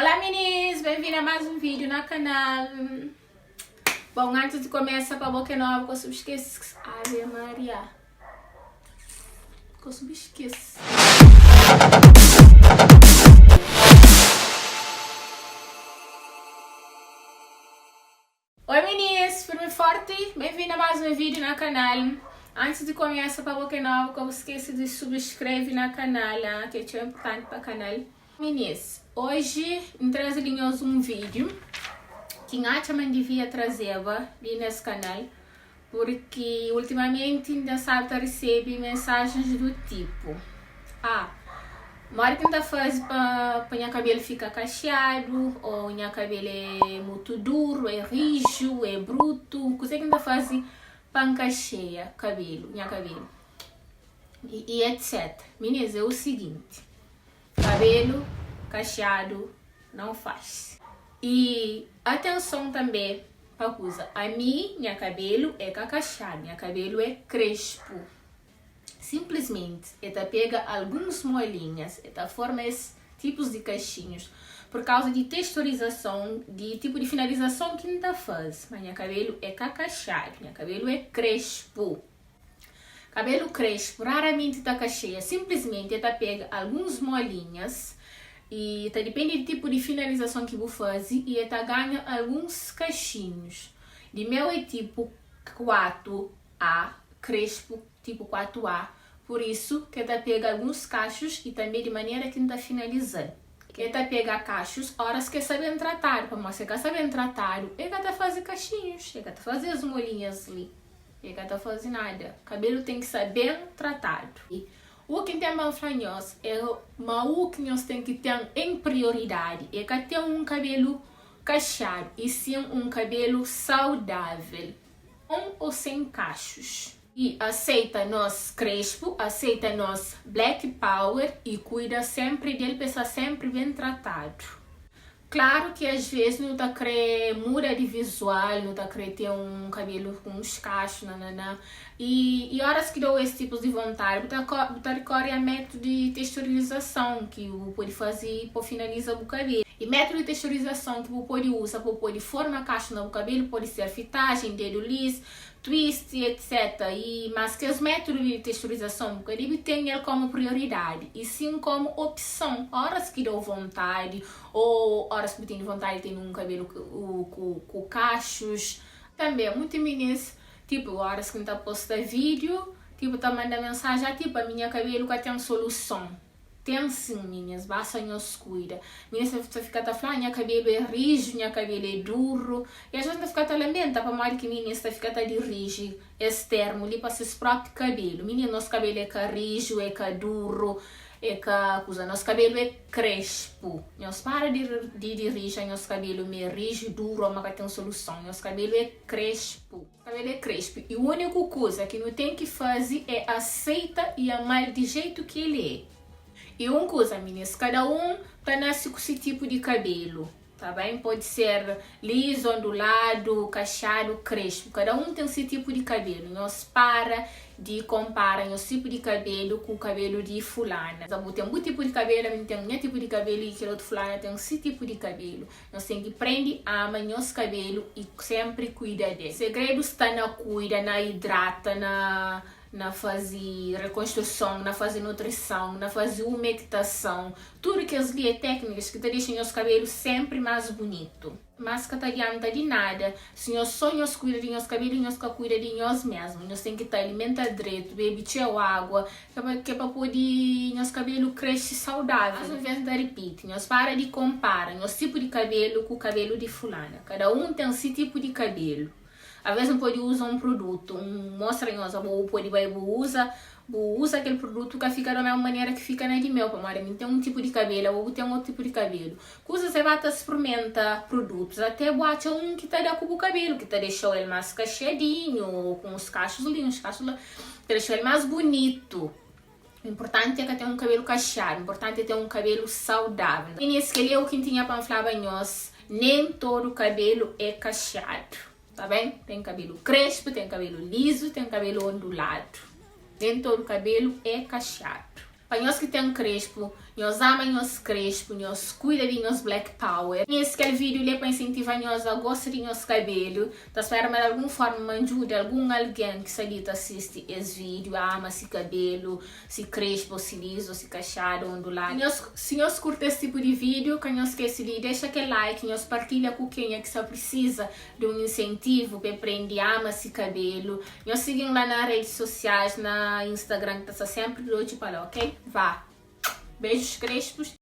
Olá meninas, bem-vindos a mais um vídeo no canal. Bom, antes de começar para boca nova, que eu esqueço. Ave Maria. Que eu esqueço. Oi meninas, firme e forte, bem-vindos a mais um vídeo no canal. Antes de começar para boca nova, que eu esqueço de subscrever no canal, que é importante para o canal. Meninas, hoje trago-lhes um vídeo que eu também devia trazer nesse canal, porque ultimamente ainda sabe receber mensagens do tipo: mora que ainda faz para minha cabelo ficar cacheado, ou minha cabelo é muito duro, é rijo, é bruto, coisa que ainda faz para encaixear minha cabelo e etc. Meninas, é o seguinte: cabelo cacheado não faz. E atenção também para a coisa. Minha cabelo é cacheado, minha cabelo é crespo. Simplesmente, ela pega algumas molinhas, ela forma esses tipos de cachinhos por causa de texturização, de tipo de finalização que ainda faz. Mas minha cabelo é cacheado, minha cabelo é crespo. Cabelo crespo raramente está cacheia, simplesmente ela pega algumas molinhas e depende do tipo de finalização que você faz e ela ganha alguns cachinhos. De meu é tipo 4A, crespo tipo 4A, por isso que ela pega alguns cachos e também de maneira que está finalizando. Ela pega cachos, horas que sabem tratar, para você que sabem tratar, ela faz cachinhos, ela faz as molinhas ali. Ele não faz nada. O cabelo tem que ser bem tratado. E o que tem mais fanhoso é o que nós tem que ter em prioridade. É que ter um cabelo cacheado e sim um cabelo saudável, com ou sem cachos. E aceita nós crespo, aceita nós black power e cuida sempre dele para estar sempre bem tratado. Claro que às vezes não está querendo mudar de visual, não está querendo ter um cabelo com uns cachos, e horas que dou esse tipo de vontade, você recorre a método de texturização que você pode fazer para finalizar o cabelo. E método de texturização que você pode usar para pôr formar caixa no cabelo pode ser fitagem, dedo liso, twist, etc. Mas que os métodos de texturização você deve ter ele como prioridade e sim como opção. Horas que dou vontade ou horas que tem vontade de ter um cabelo com cachos. Também, muitas meninas, tipo, horas que não posta vídeo, tipo, tá mandando mensagem, tipo, a minha cabelo que tem solução. Tem sim, meninas, basta nós cuida. Meninas, você fica falando, minha cabelo é rijo, minha cabelo é duro. E a gente fica lamenta para mais que meninas fica de rijo, esse termo ali para seus próprios cabelos. Meninas, nosso cabelo é rijo, é duro, nosso cabelo é crespo. Nós para de rijo, nosso cabelo é rijo, duro, mas tem solução. Nosso cabelo é crespo. O cabelo é crespo. E a única coisa que não tem que fazer é aceitar e amar do jeito que ele é. E uma coisa, meninas, cada um nasce com esse tipo de cabelo, tá bem? Pode ser liso, ondulado, cacheado, crespo. Cada um tem esse tipo de cabelo. Nós para de comparar o tipo de cabelo com o cabelo de fulana. Tem um tipo de cabelo, tem um tipo de cabelo e que outro fulana tem esse tipo de cabelo. Nós temos que aprender a amar nosso cabelo e sempre cuidar dele. O segredo está na cuida, na hidrata, na fazer reconstrução, na fazer nutrição, na fazer umectação, tudo que as técnicas que deixam nosso cabelo sempre mais bonito. Mas que não adianta de nada se nós só cuidamos de nosso cabelo e nós cuidamos de nós mesmos. Nós temos que estar alimentando direito, beber água, que é para poder nosso cabelo crescer saudável. Mas ao invés de repetir, nós para de comparar nosso tipo de cabelo com o cabelo de fulana. Cada um tem esse tipo de cabelo. Às vezes não pode usar um produto, mostra nós, ou pode usa aquele produto que fica da mesma maneira que fica na de mel, para mim tem um tipo de cabelo, ou tem outro tipo de cabelo. Coisa você vai experimentar produtos, até boate um que tá com o cabelo, que tá deixando ele mais cacheadinho, ou com os cachos lindos, deixou ele mais bonito. O importante é que tenha um cabelo cacheado, o importante é ter um cabelo saudável. E nesse que eu que tinha para falar para nós, nem todo cabelo é cacheado. Tá bem? Tem cabelo crespo, tem cabelo liso, tem cabelo ondulado. Nem todo cabelo é cacheado. Para nós que tem crespo, nós ama nós crespo, nós cuida de nós black power. E esse vídeo é para incentivar nós a gostar de nosso cabelo. Tá esperando de alguma forma ajuda algum alguém que se assiste esse vídeo, ama esse cabelo, se crespo, se liso, se cacheado, ondulado. Se nós curte esse tipo de vídeo, que não esquece de deixar aquele like, nós partilha com quem é que só precisa de um incentivo para aprender a amar esse cabelo. Nós seguimos lá nas redes sociais, na Instagram, que está sempre de hoje para lá, ok? Vá! Beijos crespos.